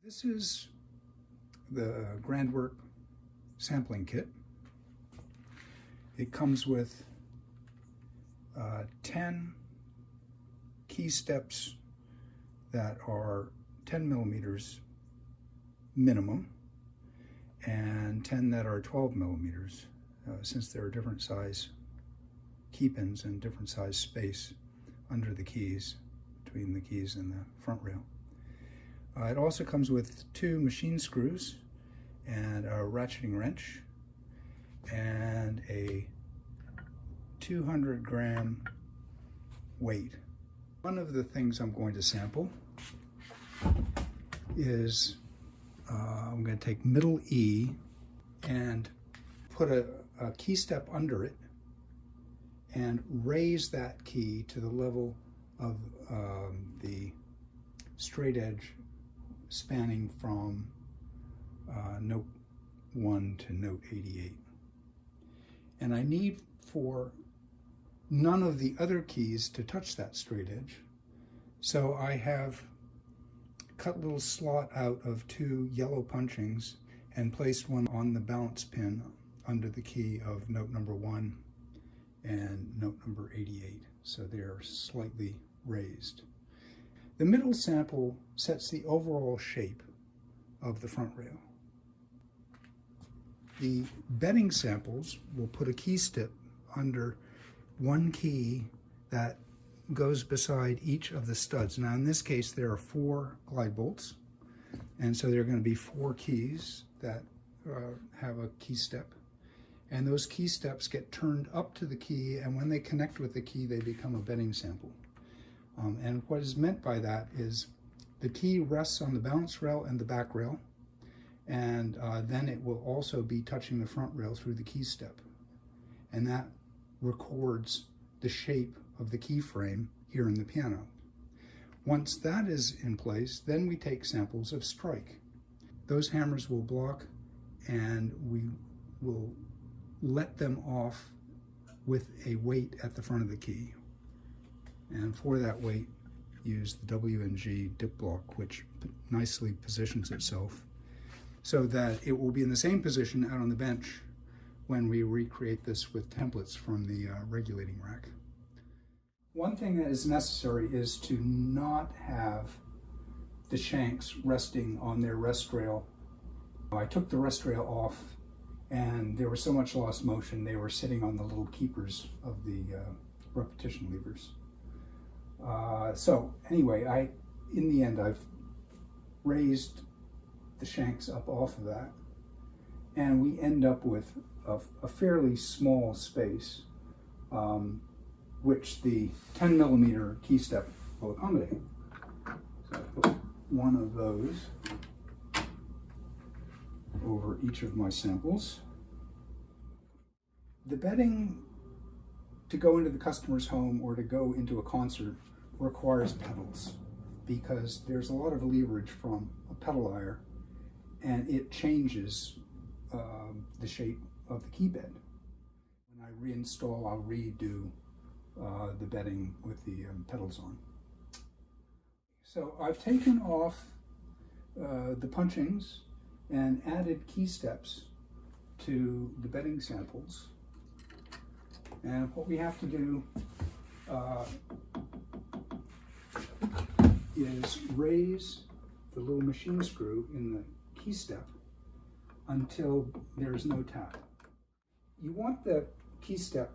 This is the Grandwork Sampling Kit. It comes with 10 key steps that are 10 millimeters minimum and 10 that are 12 millimeters, since there are different size key pins and different size space under the keys, between the keys and the front rail. It also comes with 2 machine screws and a ratcheting wrench and a 200-gram weight. One of the things I'm going to sample is I'm going to take middle E and put a key step under it and raise that key to the level of the straight edge spanning from note 1 to note 88. And I need for none of the other keys to touch that straight edge. So I have cut a little slot out of 2 yellow punchings and placed one on the balance pin under the key of note number 1 and note number 88. So they're slightly raised. The middle sample sets the overall shape of the front rail. The bedding samples will put a key step under one key that goes beside each of the studs. Now in this case there are 4 glide bolts, and so there are going to be 4 keys that have a key step, and those key steps get turned up to the key, and when they connect with the key they become a bedding sample. And what is meant by that is the key rests on the balance rail and the back rail, and then it will also be touching the front rail through the key step, and that records the shape of the key frame here in the piano. Once that is in place, then we take samples of strike. Those hammers will block, and we will let them off with a weight at the front of the key. And for that weight, use the WNG Dip block, which nicely positions itself so that it will be in the same position out on the bench when we recreate this with templates from the regulating rack. One thing that is necessary is to not have the shanks resting on their rest rail. I took the rest rail off and there was so much lost motion, they were sitting on the little keepers of the repetition levers. So anyway, in the end, I've raised the shanks up off of that, and we end up with a fairly small space, which the 10 millimeter key step will accommodate. So I put one of those over each of my samples. The bedding to go into the customer's home or to go into a concert requires pedals, because there's a lot of leverage from a pedal wire, and it changes the shape of the key bed. When I reinstall, I'll redo the bedding with the pedals on. So I've taken off the punchings and added key steps to the bedding samples. And what we have to do is raise the little machine screw in the key step until there's no tap. You want the key step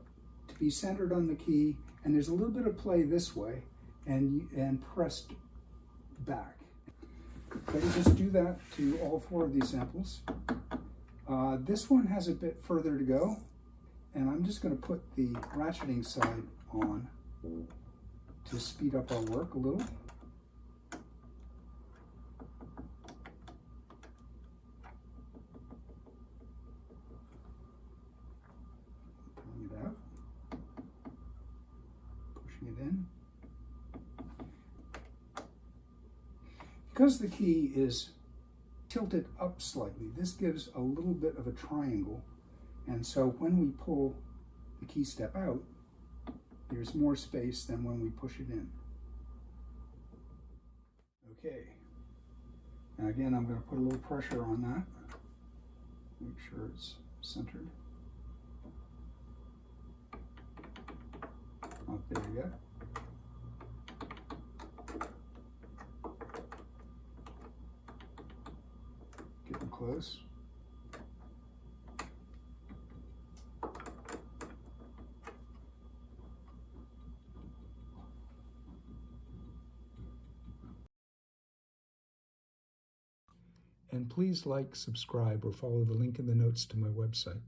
to be centered on the key, and there's a little bit of play this way and pressed back. So you just do that to all 4 of these samples. This one has a bit further to go, and I'm just going to put the ratcheting side on to speed up our work a little. Pulling it out, pushing it in. Because the key is tilted up slightly, this gives a little bit of a triangle, and so when we pull the key step out, there's more space than when we push it in. Okay, And again, I'm going to put a little pressure on that. Make sure it's centered. Not there yet. Getting close. And please like, subscribe, or follow the link in the notes to my website.